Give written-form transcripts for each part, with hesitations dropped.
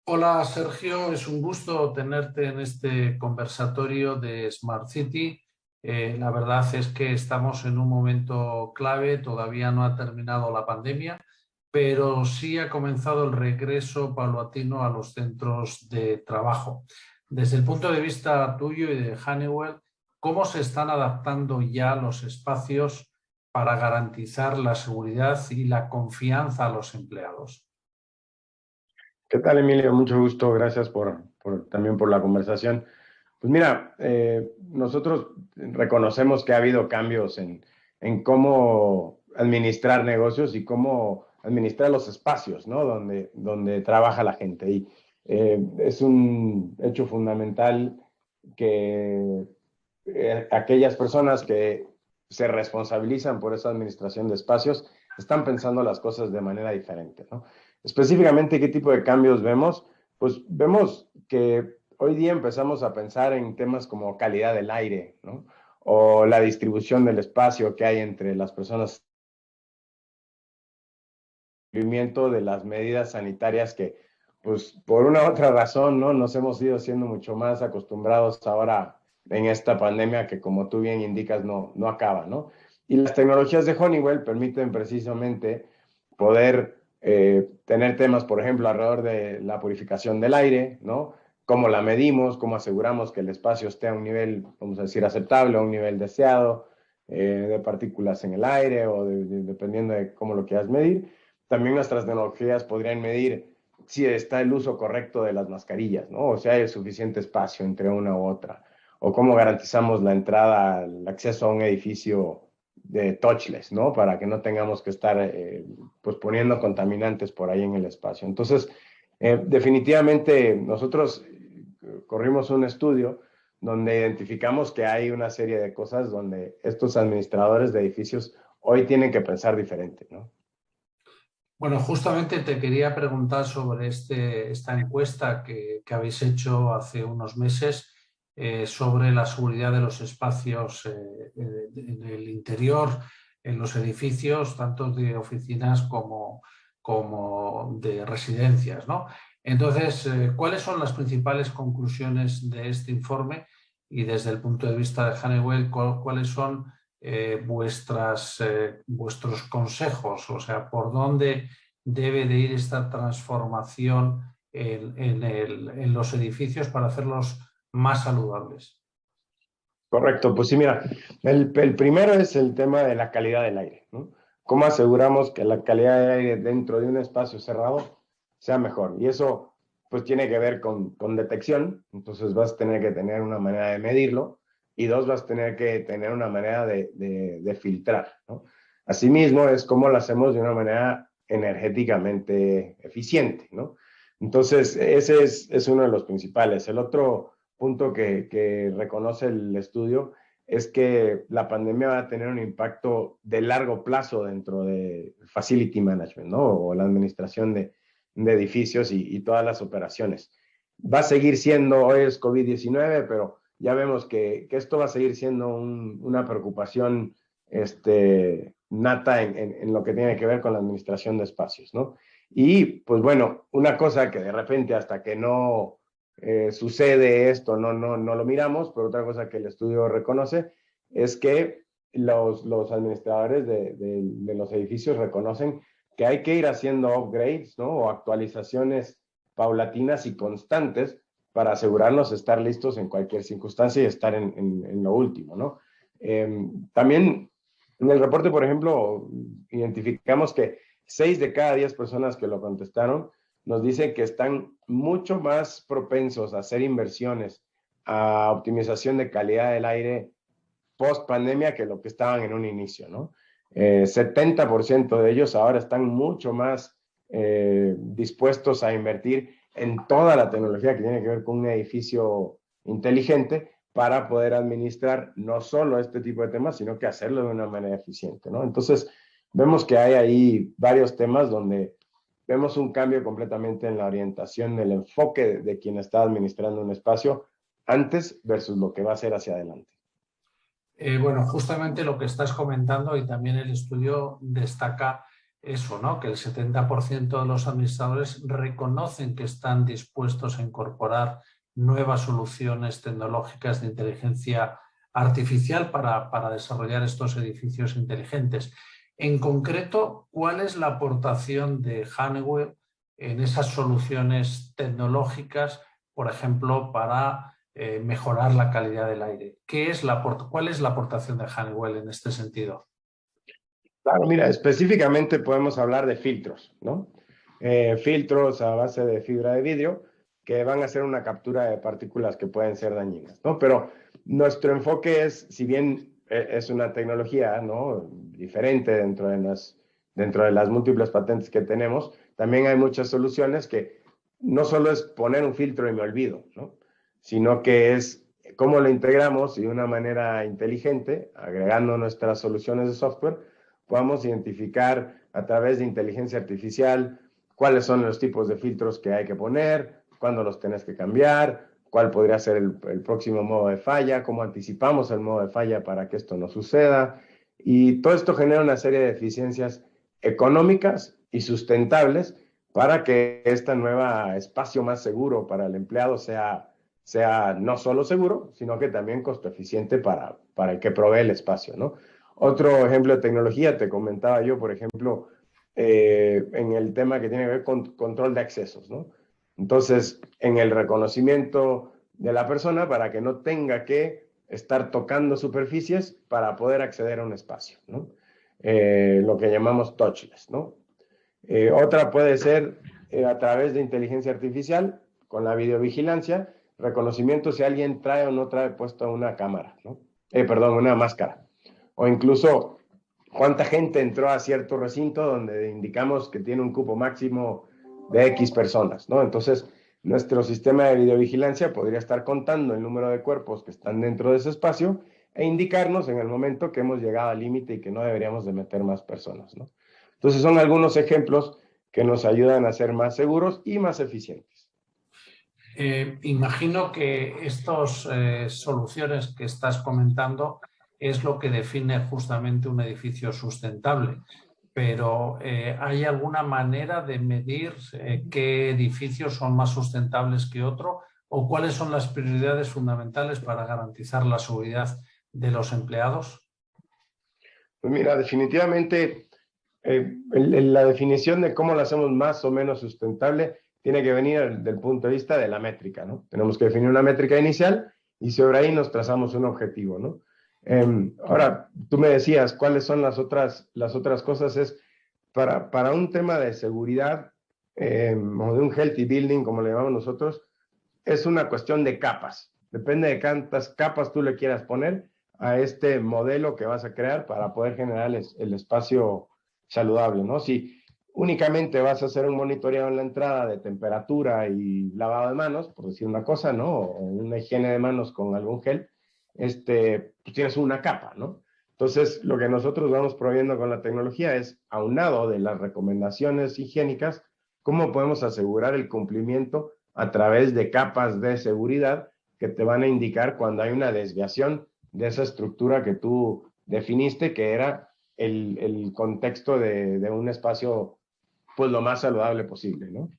Hola Sergio, es un gusto tenerte en este conversatorio de Smart City. La verdad es que estamos en un momento clave, todavía no ha terminado la pandemia, pero sí ha comenzado el regreso paulatino a los centros de trabajo. Desde el punto de vista tuyo y de Honeywell, ¿cómo se están adaptando ya los espacios para garantizar la seguridad y la confianza a los empleados? ¿Qué tal, Emilio? Mucho gusto. Gracias también por la conversación. Pues mira, nosotros reconocemos que ha habido cambios en cómo administrar negocios y cómo administrar los espacios, ¿no? Donde trabaja la gente. Y es un hecho fundamental que aquellas personas que se responsabilizan por esa administración de espacios están pensando las cosas de manera diferente, ¿no? Específicamente, ¿qué tipo de cambios vemos? Pues vemos que hoy día empezamos a pensar en temas como calidad del aire, ¿no? O la distribución del espacio que hay entre las personas, cumplimiento de las medidas sanitarias que, pues, por una u otra razón, ¿no? Nos hemos ido siendo mucho más acostumbrados ahora en esta pandemia que, como tú bien indicas, no acaba, ¿no? Y las tecnologías de Honeywell permiten precisamente poder tener temas, por ejemplo, alrededor de la purificación del aire, ¿no? Cómo la medimos, cómo aseguramos que el espacio esté a un nivel, vamos a decir, aceptable, a un nivel deseado, de partículas en el aire o dependiendo de cómo lo quieras medir. También nuestras tecnologías podrían medir si está el uso correcto de las mascarillas, ¿no? O si hay suficiente espacio entre una u otra. O cómo garantizamos la entrada, el acceso a un edificio de touchless, ¿no? Para que no tengamos que estar pues poniendo contaminantes por ahí en el espacio. Entonces, definitivamente nosotros corrimos un estudio donde identificamos que hay una serie de cosas donde estos administradores de edificios hoy tienen que pensar diferente, ¿no? Bueno, justamente te quería preguntar sobre esta encuesta que habéis hecho hace unos meses sobre la seguridad de los espacios en el interior, en los edificios, tanto de oficinas como de residencias, ¿no? Entonces, ¿cuáles son las principales conclusiones de este informe? Y desde el punto de vista de Honeywell, ¿cuáles son vuestros consejos? O sea, ¿por dónde debe de ir esta transformación en los edificios para hacerlos más saludables? Correcto, pues sí, mira, el primero es el tema de la calidad del aire, ¿no? ¿Cómo aseguramos que la calidad del aire dentro de un espacio cerrado sea mejor? Y eso pues tiene que ver con detección, entonces vas a tener que tener una manera de medirlo y dos, vas a tener que tener una manera de filtrar, ¿no? Asimismo, es cómo lo hacemos de una manera energéticamente eficiente, ¿no? Entonces, ese es uno de los principales. El otro punto que reconoce el estudio es que la pandemia va a tener un impacto de largo plazo dentro de facility management, ¿no? O la administración de edificios y todas las operaciones. Va a seguir siendo, hoy es COVID-19, pero ya vemos que esto va a seguir siendo una preocupación nata en lo que tiene que ver con la administración de espacios, ¿no? Y pues bueno, una cosa que de repente hasta que no sucede esto, no lo miramos, pero otra cosa que el estudio reconoce es que los administradores de los edificios reconocen que hay que ir haciendo upgrades, ¿no? O actualizaciones paulatinas y constantes para asegurarnos de estar listos en cualquier circunstancia y estar en lo último, ¿no? También en el reporte, por ejemplo, identificamos que 6 de cada 10 personas que lo contestaron nos dicen que están mucho más propensos a hacer inversiones a optimización de calidad del aire post pandemia que lo que estaban en un inicio, ¿no? 70% de ellos ahora están mucho más dispuestos a invertir en toda la tecnología que tiene que ver con un edificio inteligente para poder administrar no solo este tipo de temas, sino que hacerlo de una manera eficiente, ¿no? Entonces, vemos que hay ahí varios temas donde vemos un cambio completamente en la orientación del enfoque de quien está administrando un espacio antes versus lo que va a ser hacia adelante. Bueno, justamente lo que estás comentando y también el estudio destaca eso, ¿no? Que el 70% de los administradores reconocen que están dispuestos a incorporar nuevas soluciones tecnológicas de inteligencia artificial para desarrollar estos edificios inteligentes. En concreto, ¿cuál es la aportación de Honeywell en esas soluciones tecnológicas, por ejemplo, para mejorar la calidad del aire? ¿Cuál es la aportación de Honeywell en este sentido? Claro, mira, específicamente podemos hablar de filtros, ¿no? Filtros a base de fibra de vidrio que van a hacer una captura de partículas que pueden ser dañinas, ¿no? Pero nuestro enfoque es, si bien es una tecnología, ¿no?, diferente dentro de las múltiples patentes que tenemos, también hay muchas soluciones que no solo es poner un filtro y me olvido, ¿no?, sino que es cómo lo integramos y de una manera inteligente, agregando nuestras soluciones de software, podamos identificar a través de inteligencia artificial cuáles son los tipos de filtros que hay que poner, cuándo los tenés que cambiar, cuál podría ser el próximo modo de falla, cómo anticipamos el modo de falla para que esto no suceda. Y todo esto genera una serie de eficiencias económicas y sustentables para que este nuevo espacio más seguro para el empleado sea no solo seguro, sino que también costo eficiente para el que provee el espacio, ¿no? Otro ejemplo de tecnología, te comentaba yo, por ejemplo, en el tema que tiene que ver con control de accesos, ¿no? Entonces, en el reconocimiento de la persona para que no tenga que estar tocando superficies para poder acceder a un espacio, ¿no? Lo que llamamos touchless, ¿no? Otra puede ser a través de inteligencia artificial, con la videovigilancia, reconocimiento si alguien trae o no trae puesta una cámara, ¿no? Perdón, una máscara. O incluso cuánta gente entró a cierto recinto donde indicamos que tiene un cupo máximo de X personas, ¿no? Entonces, nuestro sistema de videovigilancia podría estar contando el número de cuerpos que están dentro de ese espacio e indicarnos en el momento que hemos llegado al límite y que no deberíamos de meter más personas, ¿no? Entonces, son algunos ejemplos que nos ayudan a ser más seguros y más eficientes. Imagino que estas soluciones que estás comentando es lo que define justamente un edificio sustentable, pero ¿hay alguna manera de medir qué edificios son más sustentables que otro o cuáles son las prioridades fundamentales para garantizar la seguridad de los empleados? Pues mira, definitivamente la definición de cómo lo hacemos más o menos sustentable tiene que venir del punto de vista de la métrica, ¿no? Tenemos que definir una métrica inicial y sobre ahí nos trazamos un objetivo, ¿no? Ahora, tú me decías, ¿cuáles son las otras cosas? Es para un tema de seguridad o de un healthy building, como le llamamos nosotros, es una cuestión de capas. Depende de cuántas capas tú le quieras poner a este modelo que vas a crear para poder generar el espacio saludable, ¿no? Si únicamente vas a hacer un monitoreo en la entrada de temperatura y lavado de manos, por decir una cosa, ¿no? O una higiene de manos con algún gel, pues tienes una capa, ¿no? Entonces, lo que nosotros vamos proveyendo con la tecnología es, aunado de las recomendaciones higiénicas, cómo podemos asegurar el cumplimiento a través de capas de seguridad que te van a indicar cuando hay una desviación de esa estructura que tú definiste, que era el contexto de un espacio, pues lo más saludable posible, ¿no?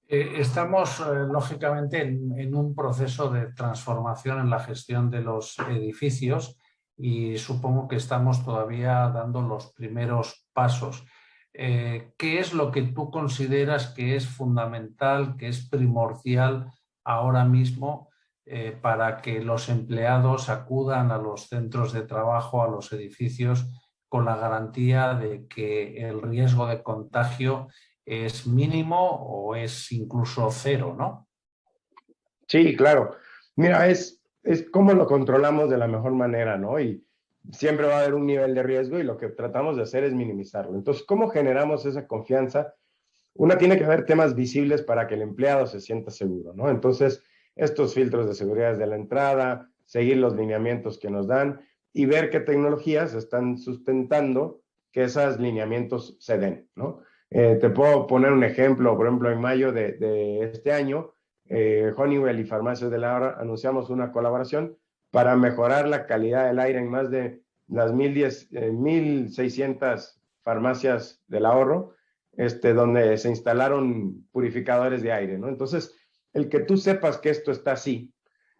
Estamos, lógicamente, en un proceso de transformación en la gestión de los edificios y supongo que estamos todavía dando los primeros pasos. ¿Qué es lo que tú consideras que es fundamental, que es primordial ahora mismo para que los empleados acudan a los centros de trabajo, a los edificios, con la garantía de que el riesgo de contagio es mínimo o es incluso cero, ¿no? Sí, claro. Mira, es cómo lo controlamos de la mejor manera, ¿no? Y siempre va a haber un nivel de riesgo y lo que tratamos de hacer es minimizarlo. Entonces, ¿cómo generamos esa confianza? Una tiene que haber temas visibles para que el empleado se sienta seguro, ¿no? Entonces, estos filtros de seguridad desde la entrada, seguir los lineamientos que nos dan y ver qué tecnologías están sustentando que esos lineamientos se den, ¿no? Te puedo poner un ejemplo, por ejemplo, en mayo de este año, Honeywell y Farmacias del Ahorro anunciamos una colaboración para mejorar la calidad del aire en más de las 1,600 farmacias del ahorro, donde se instalaron purificadores de aire, ¿no? Entonces, el que tú sepas que esto está así,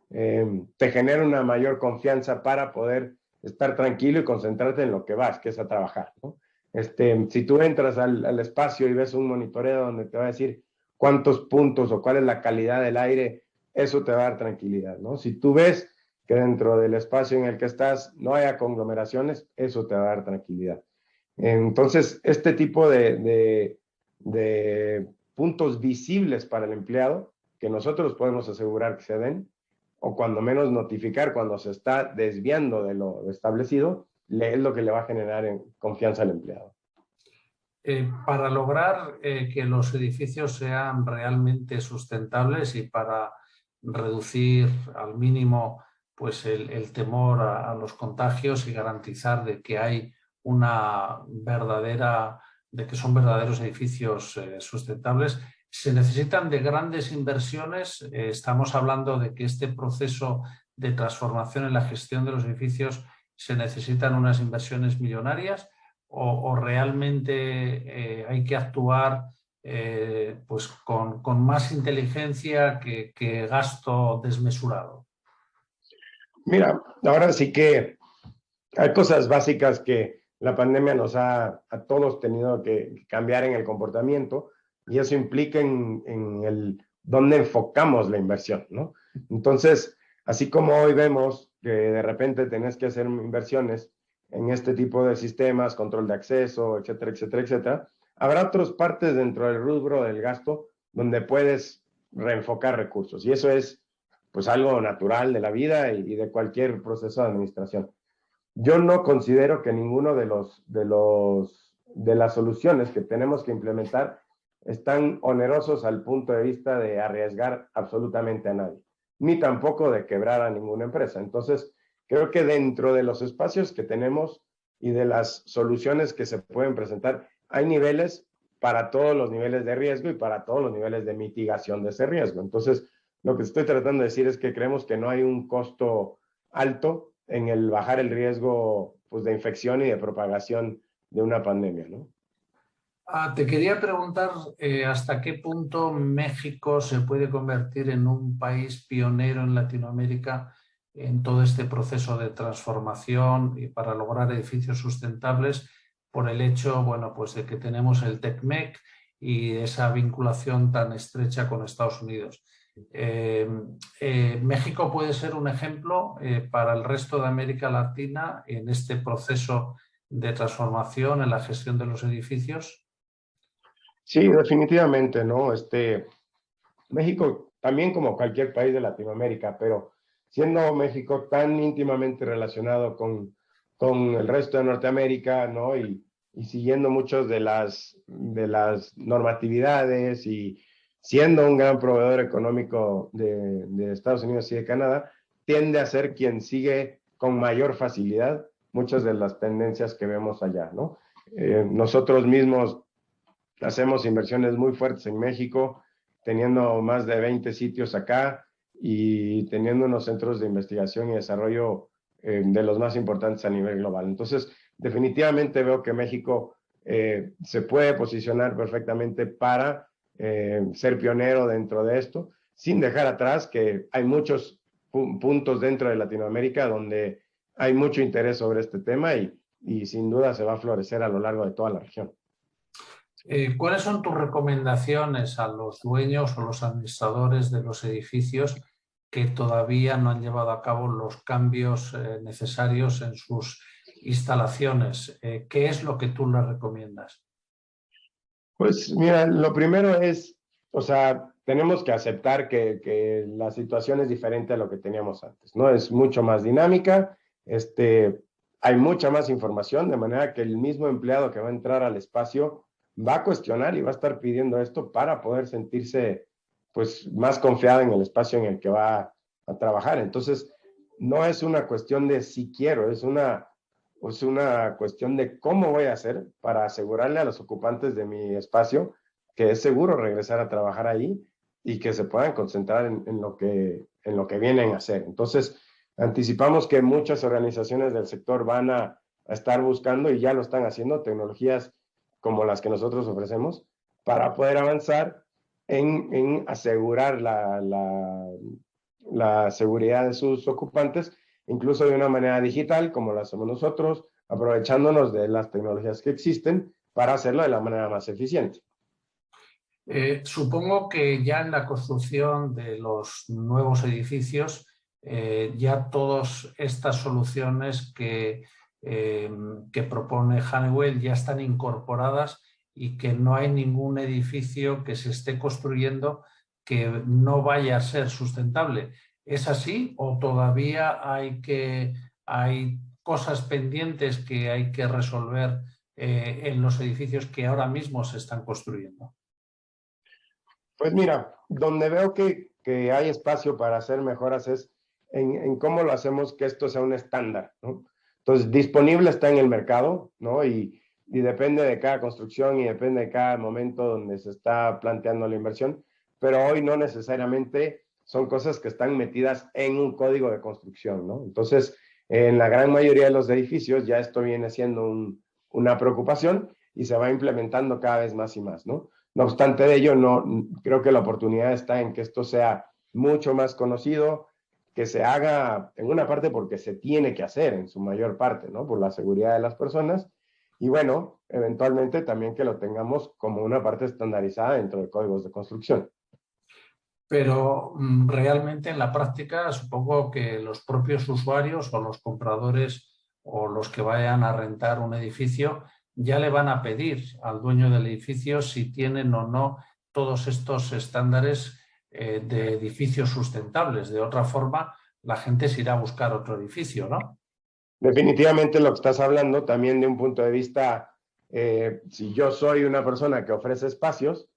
te genera una mayor confianza para poder estar tranquilo y concentrarte en lo que vas, que es a trabajar, ¿no? Si tú entras al espacio y ves un monitoreo donde te va a decir cuántos puntos o cuál es la calidad del aire, eso te va a dar tranquilidad, ¿no? Si tú ves que dentro del espacio en el que estás no haya conglomeraciones, eso te va a dar tranquilidad. Entonces, este tipo de puntos visibles para el empleado, que nosotros podemos asegurar que se den, o cuando menos notificar cuando se está desviando de lo establecido, es lo que le va a generar confianza al empleado. Para lograr que los edificios sean realmente sustentables y para reducir al mínimo pues el temor a los contagios y garantizar de que hay de que son verdaderos edificios sustentables, se necesitan de grandes inversiones. Estamos hablando de que este proceso de transformación en la gestión de los edificios se necesitan unas inversiones millonarias o realmente hay que actuar pues con más inteligencia que gasto desmesurado. Mira, ahora sí que hay cosas básicas que la pandemia nos ha a todos tenido que cambiar en el comportamiento y eso implica en el dónde enfocamos la inversión, ¿no? Entonces, así como hoy vemos que de repente tenés que hacer inversiones en este tipo de sistemas, control de acceso, etcétera, etcétera, etcétera, habrá otras partes dentro del rubro del gasto donde puedes reenfocar recursos y eso es pues algo natural de la vida y de cualquier proceso de administración. Yo no considero que ninguno de las soluciones que tenemos que implementar están onerosos al punto de vista de arriesgar absolutamente a nadie, ni tampoco de quebrar a ninguna empresa. Entonces, creo que dentro de los espacios que tenemos y de las soluciones que se pueden presentar, hay niveles para todos los niveles de riesgo y para todos los niveles de mitigación de ese riesgo. Entonces, lo que estoy tratando de decir es que creemos que no hay un costo alto en el bajar el riesgo pues, de infección y de propagación de una pandemia, ¿no? Te quería preguntar hasta qué punto México se puede convertir en un país pionero en Latinoamérica en todo este proceso de transformación y para lograr edificios sustentables por el hecho, bueno, pues de que tenemos el TECMEC y esa vinculación tan estrecha con Estados Unidos. México puede ser un ejemplo para el resto de América Latina en este proceso de transformación en la gestión de los edificios. Sí, definitivamente, ¿no? México, también como cualquier país de Latinoamérica, pero siendo México tan íntimamente relacionado con el resto de Norteamérica, ¿no? Y siguiendo muchas de las normatividades y siendo un gran proveedor económico de Estados Unidos y de Canadá, tiende a ser quien sigue con mayor facilidad muchas de las tendencias que vemos allá, ¿no? Nosotros mismos hacemos inversiones muy fuertes en México, teniendo más de 20 sitios acá y teniendo unos centros de investigación y desarrollo de los más importantes a nivel global. Entonces, definitivamente veo que México se puede posicionar perfectamente para ser pionero dentro de esto, sin dejar atrás que hay muchos puntos dentro de Latinoamérica donde hay mucho interés sobre este tema y sin duda se va a florecer a lo largo de toda la región. ¿Cuáles son tus recomendaciones a los dueños o los administradores de los edificios que todavía no han llevado a cabo los cambios necesarios en sus instalaciones? ¿Qué es lo que tú les recomiendas? Pues mira, lo primero es, o sea, tenemos que aceptar que la situación es diferente a lo que teníamos antes, ¿no? Es mucho más dinámica, hay mucha más información, de manera que el mismo empleado que va a entrar al espacio va a cuestionar y va a estar pidiendo esto para poder sentirse, pues, más confiado en el espacio en el que va a trabajar. Entonces, no es una cuestión de si quiero, es una cuestión de cómo voy a hacer para asegurarle a los ocupantes de mi espacio que es seguro regresar a trabajar ahí y que se puedan concentrar en lo que vienen a hacer. Entonces, anticipamos que muchas organizaciones del sector van a a estar buscando, y ya lo están haciendo, tecnologías como las que nosotros ofrecemos, para poder avanzar en asegurar la seguridad de sus ocupantes, incluso de una manera digital, como lo hacemos nosotros, aprovechándonos de las tecnologías que existen para hacerlo de la manera más eficiente. Supongo que ya en la construcción de los nuevos edificios, ya todas estas soluciones que propone Honeywell ya están incorporadas y que no hay ningún edificio que se esté construyendo que no vaya a ser sustentable. ¿Es así o todavía hay cosas pendientes que hay que resolver en los edificios que ahora mismo se están construyendo? Pues mira, donde veo que hay espacio para hacer mejoras es en cómo lo hacemos que esto sea un estándar, ¿no? Entonces, disponible está en el mercado, ¿no? Y depende de cada construcción y depende de cada momento donde se está planteando la inversión, pero hoy no necesariamente son cosas que están metidas en un código de construcción, ¿no? Entonces, en la gran mayoría de los edificios ya esto viene siendo una preocupación y se va implementando cada vez más y más, ¿no? No obstante de ello, no, creo que la oportunidad está en que esto sea mucho más conocido, que se haga en una parte porque se tiene que hacer en su mayor parte, ¿no? Por la seguridad de las personas. Y bueno, eventualmente también que lo tengamos como una parte estandarizada dentro de códigos de construcción. Pero realmente en la práctica supongo que los propios usuarios o los compradores o los que vayan a rentar un edificio ya le van a pedir al dueño del edificio si tienen o no todos estos estándares de edificios sustentables. De otra forma, la gente se irá a buscar otro edificio, ¿no? Definitivamente lo que estás hablando también de un punto de vista, si yo soy una persona que ofrece espacios,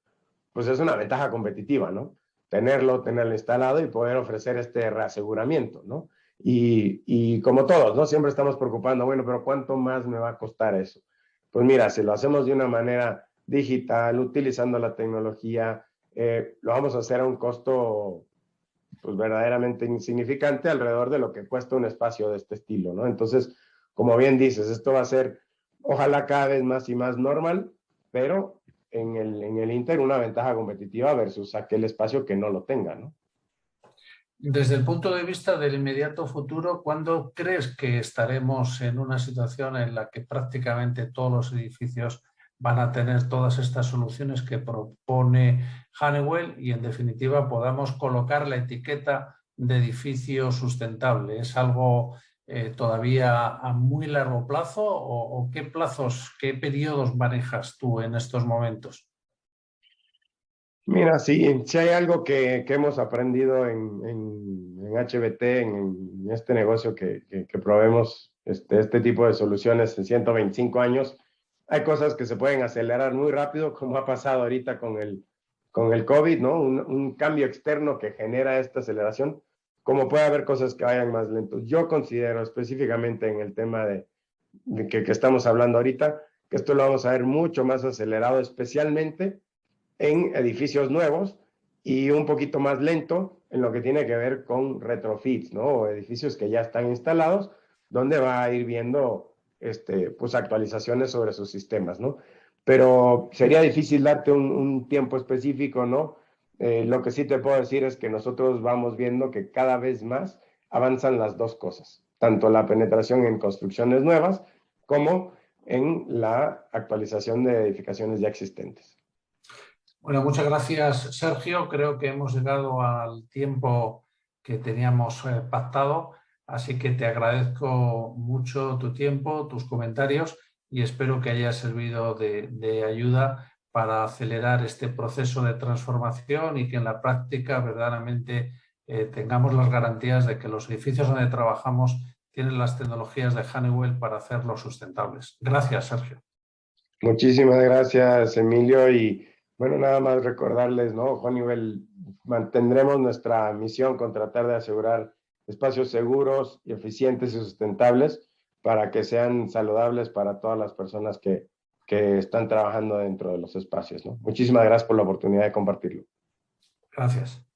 pues es una ventaja competitiva, ¿no? Tenerlo instalado y poder ofrecer este reaseguramiento, ¿no? Y como todos, ¿no? Siempre estamos preocupando, bueno, pero ¿cuánto más me va a costar eso? Pues mira, si lo hacemos de una manera digital, utilizando la tecnología, lo vamos a hacer a un costo pues verdaderamente insignificante alrededor de lo que cuesta un espacio de este estilo, ¿no? Entonces, como bien dices, esto va a ser ojalá cada vez más y más normal, pero en el Inter una ventaja competitiva versus aquel espacio que no lo tenga, ¿no? Desde el punto de vista del inmediato futuro, ¿cuándo crees que estaremos en una situación en la que prácticamente todos los edificios van a tener todas estas soluciones que propone Honeywell y en definitiva podamos colocar la etiqueta de edificio sustentable? ¿Es algo todavía a muy largo plazo o qué plazos, qué periodos manejas tú en estos momentos? Mira, sí, si hay algo que hemos aprendido en HBT, en este negocio que proveemos este tipo de soluciones en 125 años, hay cosas que se pueden acelerar muy rápido, como ha pasado ahorita con el COVID, ¿no? Un cambio externo que genera esta aceleración, como puede haber cosas que vayan más lentos. Yo considero específicamente en el tema de que estamos hablando ahorita, que esto lo vamos a ver mucho más acelerado, especialmente en edificios nuevos y un poquito más lento en lo que tiene que ver con retrofits, ¿no? O edificios que ya están instalados, donde va a ir viendo pues actualizaciones sobre sus sistemas, ¿no? Pero sería difícil darte un tiempo específico, ¿no? Lo que sí te puedo decir es que nosotros vamos viendo que cada vez más avanzan las dos cosas, tanto la penetración en construcciones nuevas como en la actualización de edificaciones ya existentes. Bueno, muchas gracias, Sergio. Creo que hemos llegado al tiempo que teníamos pactado, así que te agradezco mucho tu tiempo, tus comentarios y espero que haya servido de ayuda para acelerar este proceso de transformación y que en la práctica verdaderamente tengamos las garantías de que los edificios donde trabajamos tienen las tecnologías de Honeywell para hacerlos sustentables. Gracias, Sergio. Muchísimas gracias, Emilio. Y bueno, nada más recordarles, ¿no? Honeywell, mantendremos nuestra misión con tratar de asegurar espacios seguros y eficientes y sustentables para que sean saludables para todas las personas que están trabajando dentro de los espacios, ¿no? Muchísimas gracias por la oportunidad de compartirlo. Gracias.